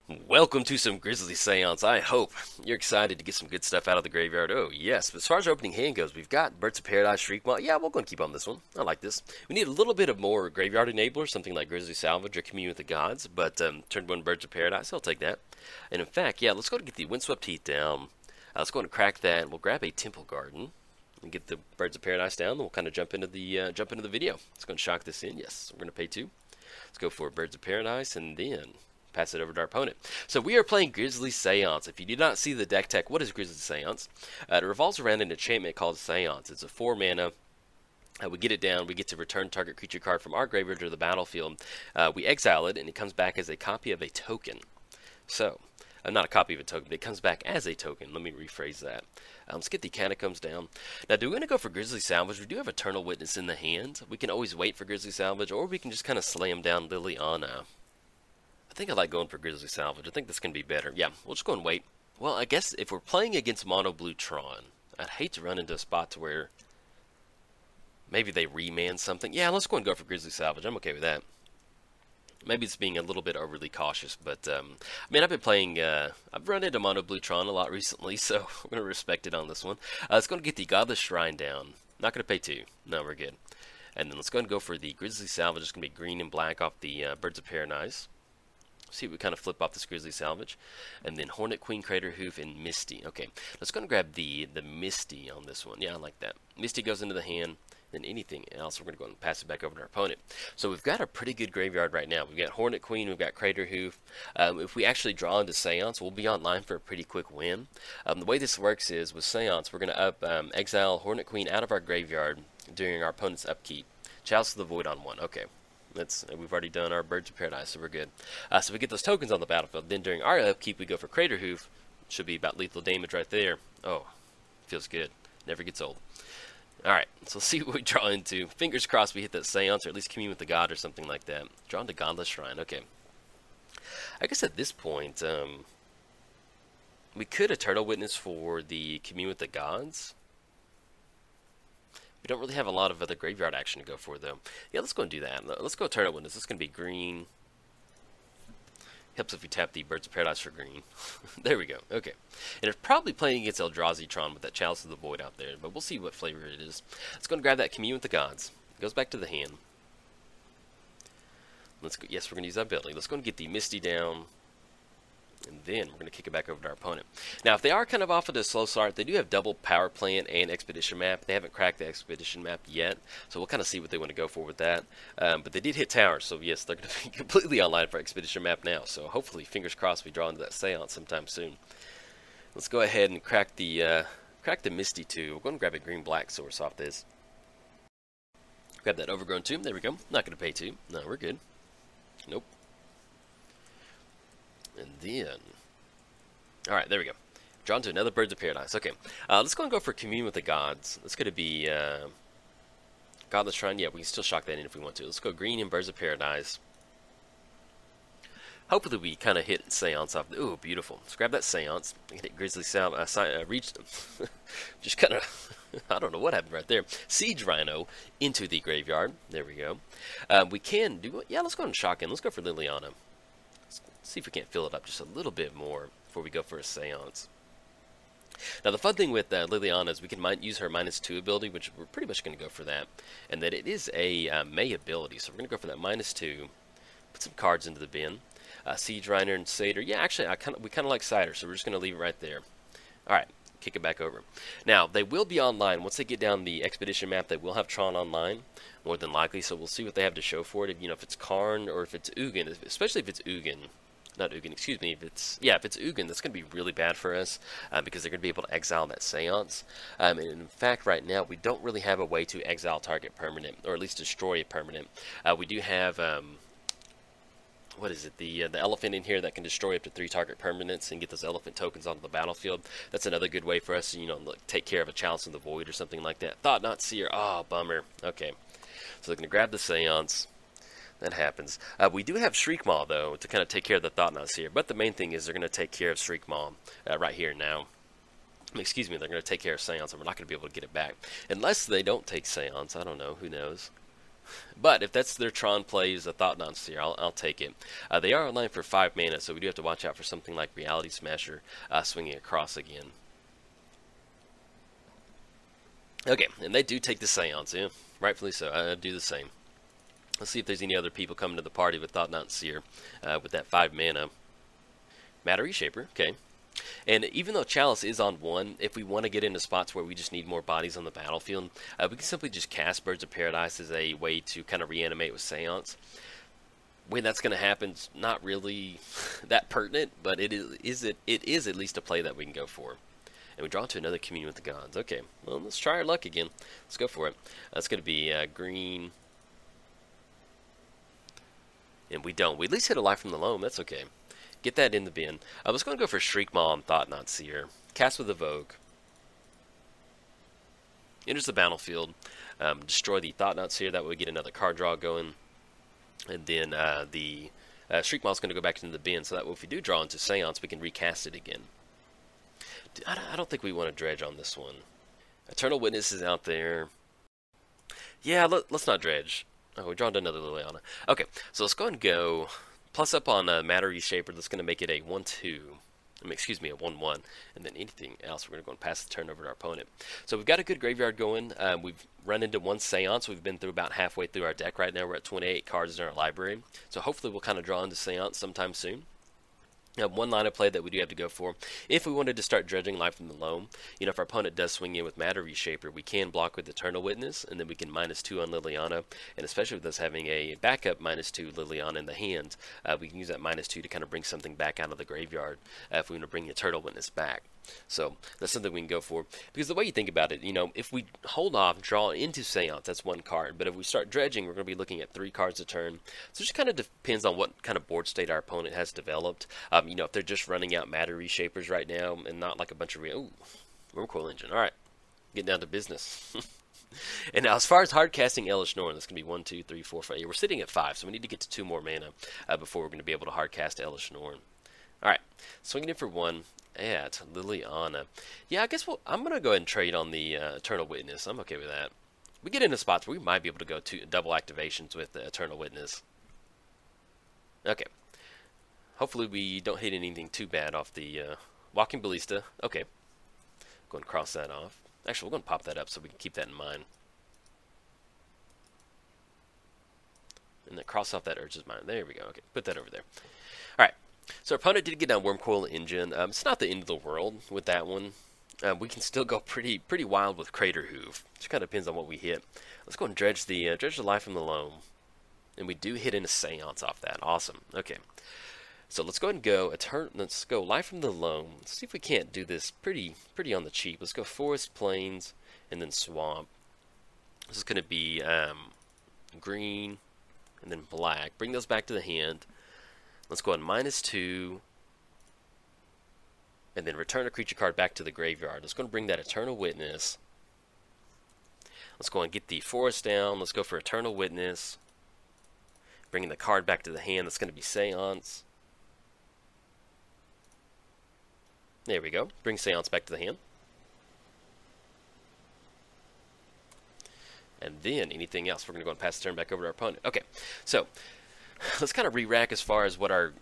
Welcome to some Grisly Seance. I hope you're excited to get some good stuff out of the graveyard. Oh, yes. But as far as our opening hand goes, we've got Birds of Paradise, Shriekmaw. Yeah, we're going to keep on this one. I like this. We need a little bit of more graveyard enabler, something like Grisly Salvage or Commune with the Gods. But turn one Birds of Paradise, I'll take that. And in fact, yeah, let's go and get the Windswept Heath down. Let's go and crack that. We'll grab a Temple Garden and get the Birds of Paradise down. Then we'll kind of jump into the video. Let's go and shock this in. Yes, we're going to pay 2. Let's go for Birds of Paradise and then pass it over to our opponent. So we are playing Grisly Seance. If you did not see the deck tech, what is Grisly Seance? It revolves around an enchantment called Seance. It's a 4 mana. We get it down, we get to return target creature card from our graveyard to the battlefield. We exile it, and it comes back as a copy of a token. So, not a copy of a token, but it comes back as a token. Let me rephrase that. Let's get the Catacombs down. Now, do we want to go for Grisly Salvage? We do have Eternal Witness in the hand. We can always wait for Grisly Salvage, or we can just kind of slam down Liliana. I think I like going for Grisly Salvage. I think this can be better. Yeah, we'll just go and wait. Well, I guess if we're playing against Mono Blue Tron, I'd hate to run into a spot to where maybe they reman something. Yeah, let's go and go for Grisly Salvage. I'm okay with that. Maybe it's being a little bit overly cautious, but I mean, I've been playing, I've run into Mono Blue Tron a lot recently, so we're going to respect it on this one. Let's go and get the Godless Shrine down. Not going to pay 2. No, we're good. And then let's go and go for the Grisly Salvage. It's going to be green and black off the Birds of Paradise. See if we kind of flip off this Grisly Salvage. And then Hornet Queen, Crater Hoof, and Misty. Okay, let's go and grab the Misty on this one. Yeah, I like that. Misty goes into the hand. Then anything else, we're going to go and pass it back over to our opponent. So we've got a pretty good graveyard right now. We've got Hornet Queen, we've got Crater Hoof. If we actually draw into Seance, we'll be online for a pretty quick win. The way this works is, with Seance, we're going to exile Hornet Queen out of our graveyard during our opponent's upkeep. Chalice of the Void on 1. Okay. We've already done our Birds of Paradise, so we're good. So we get those tokens on the battlefield. Then during our upkeep, we go for Crater Hoof. Should be about lethal damage right there. Oh, feels good. Never gets old. Alright, so let's see what we draw into. Fingers crossed we hit that Seance, or at least Commune with the God or something like that. Draw into Godless Shrine. Okay. I guess at this point, we could Eternal Witness for the Commune with the Gods. We don't really have a lot of other graveyard action to go for, though. Yeah, let's go and do that. Let's go Eternal Witness. This is going to be green. Helps if we tap the Birds of Paradise for green. There we go. Okay. And it's probably playing against Eldrazi Tron with that Chalice of the Void out there, but we'll see what flavor it is. Let's go and grab that Commune with the Gods. It goes back to the hand. Let's go. Yes, we're going to use that ability. Let's go and get the Misty down. And then we're going to kick it back over to our opponent. Now, if they are kind of off of the slow start, they do have double Power Plant and Expedition Map. They haven't cracked the Expedition Map yet, so we'll kind of see what they want to go for with that. But they did hit Tower, so yes, they're going to be completely online for Expedition Map now. So hopefully, fingers crossed, we draw into that Seance sometime soon. Let's go ahead and crack the Misty too. We're going to grab a green-black source off this. Grab that Overgrown Tomb. There we go. Not going to pay 2. No, we're good. Nope. And then, alright, there we go. Drawn to another Birds of Paradise. Okay, let's go and go for Commune with the Gods. That's going to be Godless Shrine. Yeah, we can still shock that in if we want to. Let's go green and Birds of Paradise. Hopefully we kind of hit Seance off. Ooh, beautiful. Let's grab that Seance. Hit Grisly Salvage. Reach just kind of, I don't know what happened right there. Siege Rhino into the graveyard. There we go. We can do, yeah, let's go and shock in. Let's go for Liliana. See if we can't fill it up just a little bit more before we go for a Seance. Now, the fun thing with Liliana is we can use her -2 ability, which we're pretty much going to go for that. And that it is a May ability, so we're going to go for that -2. Put some cards into the bin. Siege Reiner and Satyr. Yeah, actually, we kind of like Cider, so we're just going to leave it right there. Alright, kick it back over. Now, they will be online. Once they get down the Expedition Map, they will have Tron online, more than likely, so we'll see what they have to show for it. You know, if it's Karn or if it's Ugin, especially if it's Ugin. Not Ugin, excuse me. If it's Ugin, that's going to be really bad for us because they're going to be able to exile that Seance. And in fact, right now, we don't really have a way to exile target permanent, or at least destroy a permanent. We do have, what is it, the elephant in here that can destroy up to 3 target permanents and get those elephant tokens onto the battlefield. That's another good way for us to, you know, take care of a Chalice in the Void or something like that. Thought Not Seer. Oh, bummer. Okay. So they're going to grab the Seance. That happens. We do have Shriekmaw, though, to kind of take care of the Thought-Not Seer. But the main thing is they're going to take care of Shriekmaw right here now. Excuse me, they're going to take care of Seance, and we're not going to be able to get it back. Unless they don't take Seance. I don't know. Who knows? But if that's their Tron plays, a Thought-Knot Seer, I'll take it. They are online for 5 mana, so we do have to watch out for something like Reality Smasher swinging across again. Okay, and they do take the Seance, yeah, rightfully so. I do the same. Let's see if there's any other people coming to the party with Thought-Knot Seer with that 5 mana. Matter Reshaper, okay. And even though Chalice is on 1, if we want to get into spots where we just need more bodies on the battlefield, we can simply just cast Birds of Paradise as a way to kind of reanimate with Seance. When that's going to happen, it's not really that pertinent, but it is at least a play that we can go for. And we draw into another Communion with the Gods. Okay, well, let's try our luck again. Let's go for it. That's going to be green. And we don't. We at least hit a Life from the Loam. That's okay. Get that in the bin. I was going to go for Shriekmaw and Thought-Knot Seer. Cast with Evoke. Enters the battlefield. Destroy the Thought-Knot Seer. That way we get another card draw going. And then the Shriekmaw is going to go back into the bin. So that way if we do draw into Seance, we can recast it again. I don't think we want to dredge on this one. Eternal Witness is out there. Yeah, let's not dredge. Oh, we drawn another Liliana. Okay, so let's go and go... Plus up on Matter Reshaper, that's going to make it a 1-2. Excuse me, a 1-1. And then anything else, we're going to go and pass the turn over to our opponent. So we've got a good graveyard going. We've run into one Seance. We've been through about halfway through our deck right now. We're at 28 cards in our library. So hopefully we'll kind of draw into Seance sometime soon. One line of play that we do have to go for, if we wanted to start dredging Life from the Loam, you know, if our opponent does swing in with Matter Reshaper, we can block with Eternal Witness, and then we can -2 on Liliana, and especially with us having a backup -2 Liliana in the hand, we can use that -2 to kind of bring something back out of the graveyard if we want to bring Eternal Witness back. So that's something we can go for, because the way you think about it, you know, if we hold off, draw into Seance, that's one card, but if we start dredging, we're going to be looking at 3 cards a turn. So it just kind of depends on what kind of board state our opponent has developed. You know, if they're just running out Matter Reshapers right now and not like a bunch of Wormcoil Engine. All right, getting down to business. And now, as far as hard casting Elesh Norn, that's going to be 1, 2, 3, 4, 5. Yeah, we're sitting at 5, so we need to get to 2 more mana before we're going to be able to hard cast Elesh Norn. All right, swinging in for 1 at Liliana. Yeah, I guess I'm going to go ahead and trade on the Eternal Witness. I'm okay with that. We get into spots where we might be able to go to double activations with the Eternal Witness. Okay. Hopefully we don't hit anything too bad off the Walking Ballista. Okay. Go and cross that off. Actually, we're going to pop that up so we can keep that in mind. And then cross off that Urge's Mind. There we go. Okay, put that over there. All right. So our opponent did get down Wormcoil Engine. It's not the end of the world with that one. We can still go pretty wild with Crater Hoof. Just kind of depends on what we hit. Let's go and dredge the Life from the Loam. And we do hit in a Seance off that. Awesome. Okay. So let's go ahead and go. Let's go Life from the Loam. Let's see if we can't do this pretty on the cheap. Let's go Forest, Plains, and then Swamp. This is going to be green and then black. Bring those back to the hand. Let's go on -2. And then return a creature card back to the graveyard. Let's go and bring that Eternal Witness. Let's go and get the Forest down. Let's go for Eternal Witness. Bringing the card back to the hand. That's going to be Seance. There we go. Bring Seance back to the hand. And then anything else, we're going to go and pass the turn back over to our opponent. Okay, so let's kind of re-rack as far as what our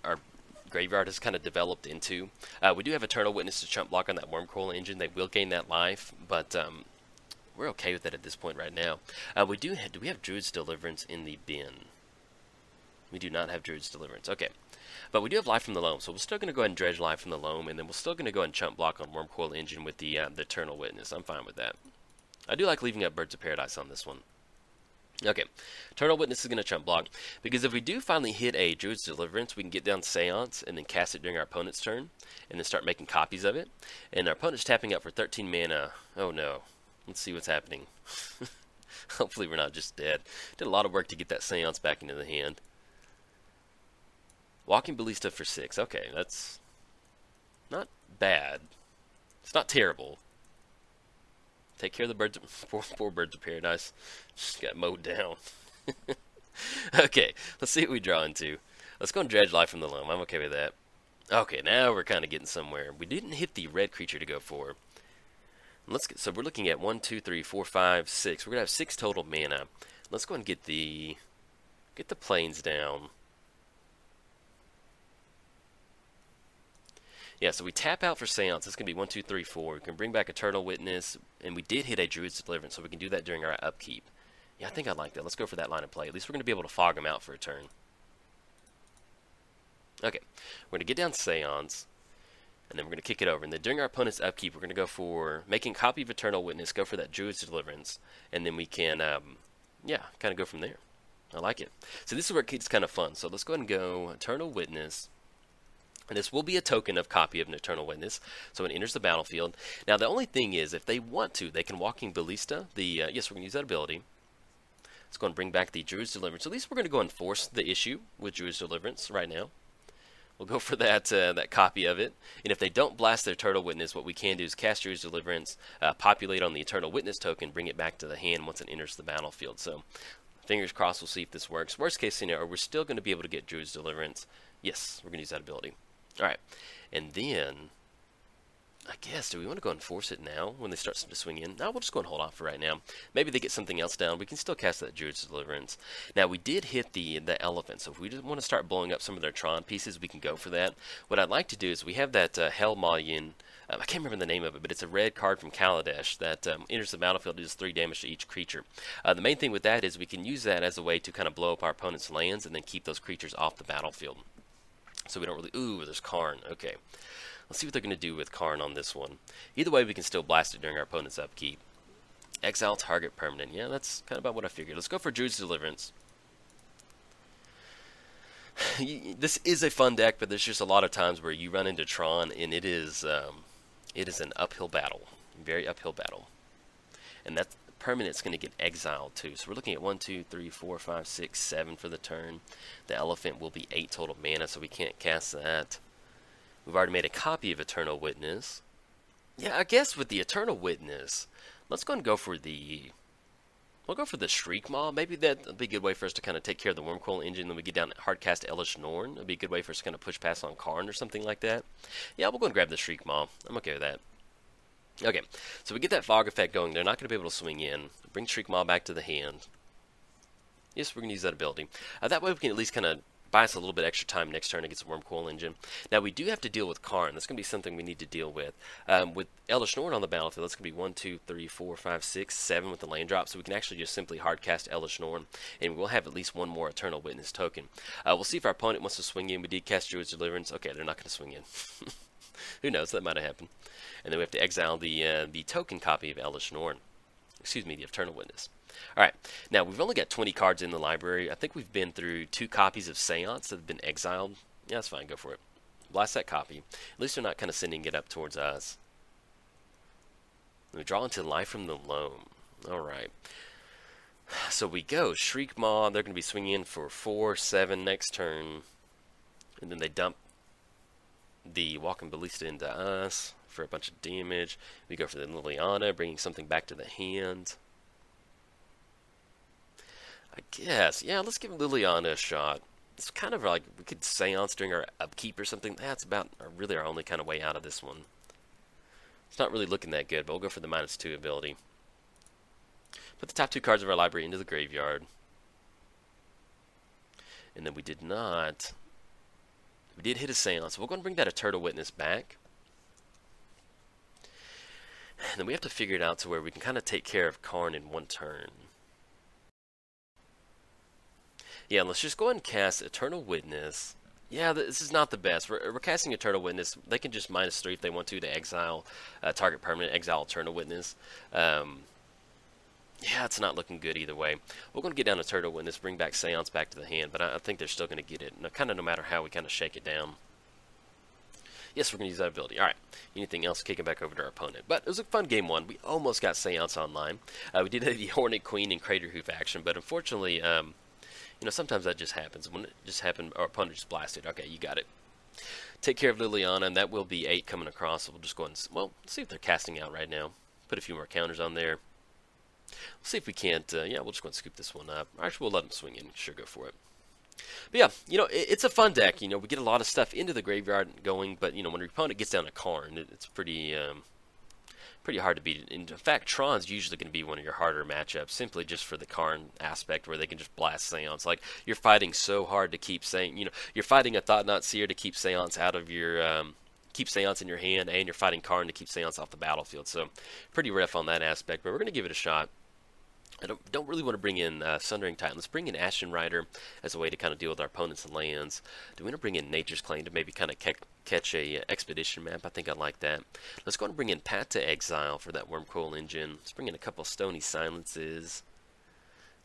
graveyard has kind of developed into. We do have Eternal Witness to chump block on that Wormcoil Engine. They will gain that life, but we're okay with that at this point right now. Do we have Druid's Deliverance in the bin? We do not have Druid's Deliverance. Okay. But we do have Life from the Loam, so we're still going to go ahead and dredge Life from the Loam, and then we're still going to go ahead and chump block on Wormcoil Engine with the Eternal Witness. I'm fine with that. I do like leaving up Birds of Paradise on this one. Okay, Eternal Witness is going to chump block, because if we do finally hit a Druid's Deliverance, we can get down Seance and then cast it during our opponent's turn, and then start making copies of it. And our opponent's tapping up for 13 mana. Oh no. Let's see what's happening. Hopefully we're not just dead. Did a lot of work to get that Seance back into the hand. Walking Ballista for 6. Okay, that's not bad. It's not terrible. Take care of the birds. Poor Birds of Paradise. Just got mowed down. Okay, let's see what we draw into. Let's go and dredge Life from the Loam. I'm okay with that. Okay, now we're kind of getting somewhere. We didn't hit the red creature to go for. So we're looking at 1, 2, 3, 4, 5, 6. We're going to have 6 total mana. let's go and get the planes down. Yeah, so we tap out for Seance. It's going to be 1, 2, 3, 4. We can bring back Eternal Witness, and we did hit a Druid's Deliverance, so we can do that during our upkeep. Yeah, I think I like that. Let's go for that line of play. At least we're going to be able to fog them out for a turn. Okay, we're going to get down Seance, and then we're going to kick it over. And then during our opponent's upkeep, we're going to go for making copy of Eternal Witness, go for that Druid's Deliverance, and then we can, yeah, kind of go from there. I like it. So this is where it gets kind of fun. So let's go ahead and go Eternal Witness. And this will be a token of copy of an Eternal Witness, so it enters the battlefield. Now the only thing is, if they want to, they can Walking Ballista. Yes, we're going to use that ability. Let's go and bring back the Druid's Deliverance. So at least we're going to go and force the issue with Druid's Deliverance right now. We'll go for that that copy of it. And if they don't blast their Eternal Witness, what we can do is cast Druid's Deliverance, populate on the Eternal Witness token, bring it back to the hand once it enters the battlefield. So fingers crossed, we'll see if this works. Worst case scenario, we're still going to be able to get Druid's Deliverance. Yes, we're going to use that ability. Alright, and then, I guess, do we want to go and force it now when they start to swing in? No, we'll just go and hold off for right now. Maybe they get something else down. We can still cast that Druid's Deliverance. Now, we did hit the elephant, so if we just want to start blowing up some of their Tron pieces, we can go for that. What I'd like to do is we have that Hell Malian, I can't remember the name of it, but it's a red card from Kaladesh that enters the battlefield, does 3 damage to each creature. The main thing with that is we can use that as a way to kind of blow up our opponent's lands and then keep those creatures off the battlefield. So we don't really... Ooh, there's Karn. Okay. Let's see what they're going to do with Karn on this one. Either way, we can still blast it during our opponent's upkeep. Exile target permanent. Yeah, that's kind of about what I figured. Let's go for Druid's Deliverance. This is a fun deck, but there's just a lot of times where you run into Tron, and it is an uphill battle. Very uphill battle. And that permanent's going to get exiled too. So we're looking at 1, 2, 3, 4, 5, 6, 7 for the turn. The elephant will be 8 total mana, so we can't cast that. We've already made a copy of Eternal Witness. Yeah, I guess with the Eternal Witness, let's go and go for the... We'll go for the Shriek Maw. Maybe that'll be a good way for us to kind of take care of the Wormcoil Engine. Then we get down to Hardcast Elish Norn. It'll be a good way for us to kind of push past on Karn or something like that. Yeah, we'll go and grab the Shriek Maw. I'm okay with that. Okay, so we get that Fog effect going. They're not going to be able to swing in. Bring Shriek Maw back to the hand. Yes, we're going to use that ability. That way we can at least kind of buy us a little bit extra time next turn against the Wormcoil Engine. Now, we do have to deal with Karn. That's going to be something we need to deal with. With Elish Norn on the battlefield, that's going to be 1, 2, 3, 4, 5, 6, 7 with the land drop. So we can actually just simply hardcast Elish Norn, and we'll have at least one more Eternal Witness token. We'll see if our opponent wants to swing in. We did cast Druid's Deliverance. Okay, they're not going to swing in. Who knows? That might have happened. And then we have to exile the token copy of Elish Norn. Excuse me, the Eternal Witness. Alright, now we've only got 20 cards in the library. I think we've been through 2 copies of Seance that have been exiled. Yeah, that's fine, go for it. Blast that copy. At least they're not kind of sending it up towards us. We draw into Life from the Loam. Alright. So we go. Shriek Maw, they're going to be swinging in for 4, 7 next turn. And then they dump the Walking Ballista into us for a bunch of damage. We go for the Liliana, bringing something back to the hand. I guess, yeah, let's give Liliana a shot. It's kind of like we could Seance during our upkeep or something. That's about really our only kind of way out of this one. It's not really looking that good, but we'll go for the -2 ability. Put the top 2 cards of our library into the graveyard. And then we did not. We did hit a Seance. So we're going to bring that Eternal Witness back. And then we have to figure it out to where we can kind of take care of Karn in one turn. Yeah, let's just go ahead and cast Eternal Witness. Yeah, this is not the best. We're casting Eternal Witness. They can just -3 if they want to exile target permanent, exile Eternal Witness. Yeah, it's not looking good either way. We're going to get down Eternal Witness, bring back Seance back to the hand, but I think they're still going to get it, kind of no matter how we kind of shake it down. Yes, we're going to use that ability. Alright, anything else, kick it back over to our opponent. But it was a fun game 1. We almost got Seance online. We did have the Hornet Queen and Crater Hoof action, but unfortunately, you know, sometimes that just happens. When it just happened, our opponent just blasted. Okay, you got it. Take care of Liliana, and that will be 8 coming across. So we'll just go and, well, see if they're casting out right now. Put a few more counters on there. We'll see if we can't, yeah, we'll just go and scoop this one up. Actually, we'll let them swing in. Sure, go for it. But yeah, you know, it's a fun deck. You know, we get a lot of stuff into the graveyard going, but, you know, when your opponent gets down to Karn, it's pretty pretty hard to beat. In fact, Tron's usually going to be one of your harder matchups, simply just for the Karn aspect, where they can just blast Seance. Like, you're fighting so hard to keep you're fighting a Thought-Knot Seer to keep Seance out of your, keep Seance in your hand, and you're fighting Karn to keep Seance off the battlefield. So, pretty rough on that aspect, but we're going to give it a shot. I don't really want to bring in Sundering Titan. Let's bring in Ashen Rider as a way to kind of deal with our opponent's lands. Do we want to bring in Nature's Claim to maybe kind of catch a expedition map? I think I like that. Let's go and bring in Path to Exile for that Wormcoil Engine. Let's bring in a couple Stony Silences.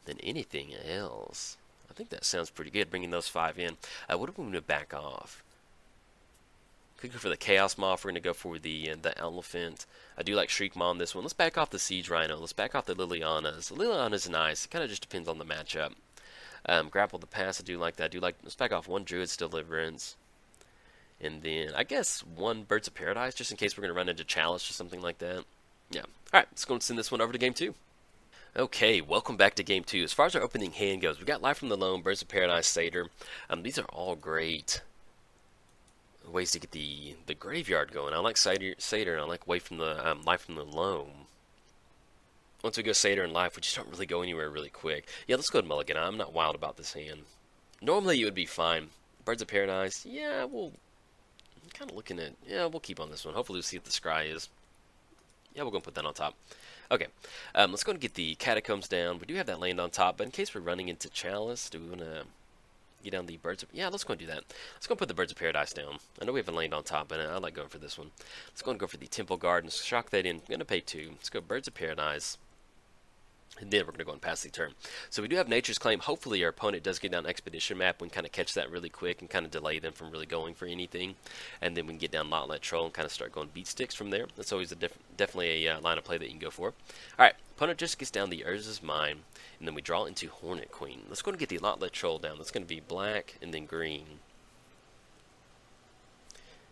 Then anything else. I think that sounds pretty good, bringing those 5 in. What do we want to back off? Could go for the Chaos Moth. We're going to go for the Elephant. I do like Shriek Maw on this one. Let's back off the Siege Rhino. Let's back off the Lilianas. The Liliana's nice. It kind of just depends on the matchup. Grapple the Pass. I do like that. Let's back off 1 Druid's Deliverance. And then, I guess, 1 Birds of Paradise, just in case we're going to run into Chalice or something like that. Yeah. Alright, let's go and send this one over to Game 2. Okay, welcome back to Game 2. As far as our opening hand goes, we've got Life from the Loam, Birds of Paradise, Satyr. These are all great ways to get the graveyard going. I like Satyr, and I like Life from the Loam. Once we go Satyr and Life, we just don't really go anywhere really quick. Yeah, let's go to Mulligan. I'm not wild about this hand. Normally it would be fine. Birds of Paradise, yeah, I'm kind of looking at, yeah, we'll keep on this one. Hopefully we'll see what the scry is. Yeah, we're going to put that on top. Okay, let's go and get the Catacombs down. We do have that land on top, but in case we're running into Chalice, do we want to get down the Birds of... Yeah, let's go and do that. Let's go and put the Birds of Paradise down. I know we have a land on top, but I like going for this one. Let's go and go for the Temple Guard and shock that in. I'm going to pay 2. Let's go Birds of Paradise. And then we're going to go and pass the turn. So we do have Nature's Claim. Hopefully our opponent does get down Expedition Map. We can kind of catch that really quick and kind of delay them from really going for anything. And then we can get down Lot Troll and kind of start going Beat Sticks from there. That's always definitely a line of play that you can go for. Alright, opponent just gets down the Urza's Mine. And then we draw into Hornet Queen. Let's go and get the Lot Troll down. That's going to be black and then green.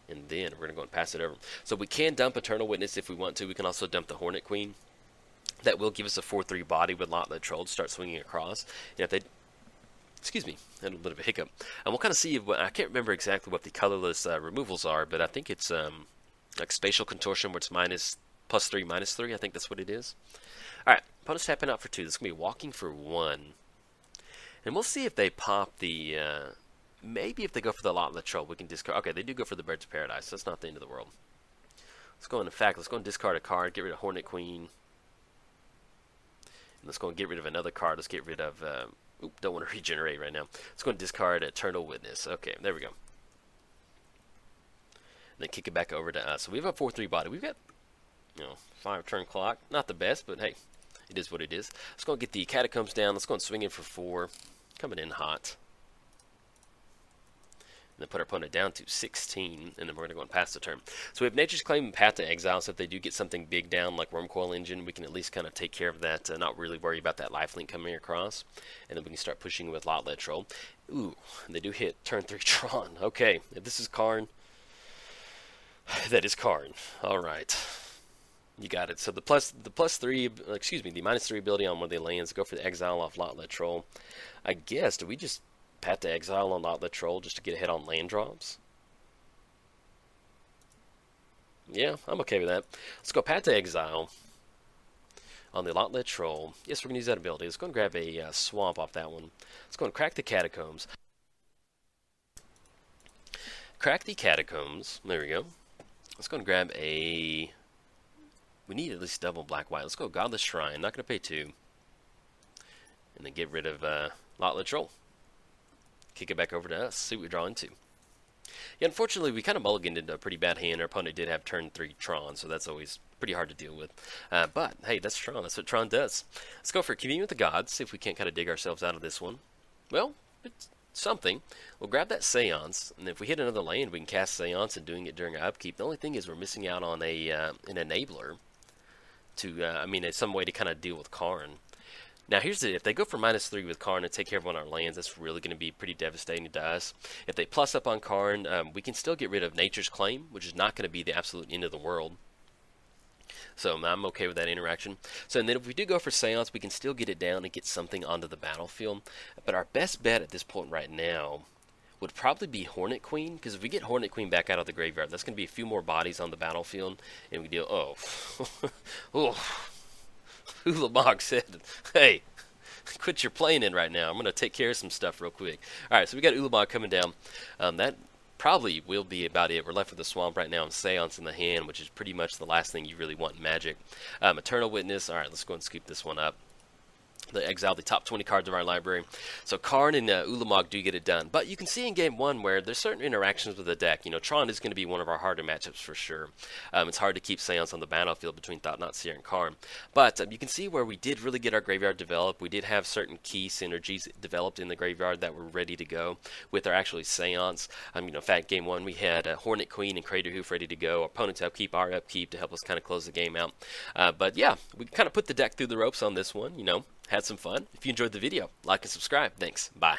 And then we're going to go and pass it over. So we can dump Eternal Witness if we want to. We can also dump the Hornet Queen. That will give us a 4/3 body with Lot Troll to start swinging across. And if they, excuse me, I had a bit of a hiccup. And we'll kind of see. I can't remember exactly what the colorless removals are, but I think it's like Spatial Contortion, where it's +3, -3. I think that's what it is. All right, opponent's tapping out for 2. This is gonna be walking for 1, and we'll see if they pop the. Maybe if they go for the Lot Troll, we can discard. Okay, they do go for the Birds of Paradise. So that's not the end of the world. Let's go. In fact, let's go and discard a card. Get rid of Hornet Queen. Let's go and get rid of another card. Let's get rid of, don't want to regenerate right now. Let's go and discard Eternal Witness. Okay, there we go. And then kick it back over to us. So we have a 4/3 body. We've got, 5-turn clock. Not the best, but hey, it is what it is. Let's go and get the Catacombs down. Let's go and swing in for 4. Coming in hot. And then put our opponent down to 16, and then we're going to go and pass the turn. So we have Nature's Claim and Path to Exile, so if they do get something big down like Wormcoil Engine, we can at least kind of take care of that, not really worry about that lifelink coming across. And then we can start pushing with Lot Troll. Ooh, they do hit turn 3 Tron. Okay, if this is Karn, that is Karn. All right. You got it. So the -3 ability on one of the lands, go for the Exile off Lot Troll. I guess, do we just Path to Exile on Lot Troll just to get ahead on land drops? Yeah, I'm okay with that. Let's go Path to Exile on the Lot Troll. Yes, we're going to use that ability. Let's go and grab a Swamp off that one. Let's go and crack the Catacombs. Crack the Catacombs. There we go. Let's go and grab a... We need at least double black-white. Let's go Godless Shrine. Not going to pay 2. And then get rid of Lot Troll. Kick it back over to us. See what we draw into. Yeah, unfortunately, we kind of mulliganed into a pretty bad hand. Our opponent did have turn 3 Tron, so that's always pretty hard to deal with. But, hey, that's Tron. That's what Tron does. Let's go for Communion with the Gods, see if we can't kind of dig ourselves out of this one. Well, it's something. We'll grab that Seance, and if we hit another land, we can cast Seance and doing it during our upkeep. The only thing is we're missing out on an enabler to, some way to kind of deal with Karn. Now here's if they go for -3 with Karn and take care of one of our lands, that's really going to be pretty devastating to us. If they plus up on Karn, we can still get rid of Nature's Claim, which is not going to be the absolute end of the world. So I'm okay with that interaction. So and then if we do go for Seance, we can still get it down and get something onto the battlefield. But our best bet at this point right now would probably be Hornet Queen, because if we get Hornet Queen back out of the graveyard, that's going to be a few more bodies on the battlefield, and we deal, oh, oh, Ulamog said, hey, quit your playing in right now, I'm going to take care of some stuff real quick. Alright, so we got Ulamog coming down. That probably will be about it. We're left with the Swamp right now and Seance in the hand, which is pretty much the last thing you really want in Magic. Eternal Witness, alright, let's go and scoop this one up. Exile the top 20 cards of our library. So Karn and Ulamog do get it done. But you can see in game 1 where there's certain interactions with the deck. You know, Tron is going to be one of our harder matchups for sure. It's hard to keep Seance on the battlefield between Thought-Knot Seer and Karn. But you can see where we did really get our graveyard developed. We did have certain key synergies developed in the graveyard that were ready to go with our actually Seance. You know, in fact, game 1 we had Hornet Queen and Crater Hoof ready to go. Our opponent's upkeep, our upkeep to help us kind of close the game out. But yeah, we kind of put the deck through the ropes on this one, you know. Had some fun. If you enjoyed the video, like and subscribe. Thanks. Bye.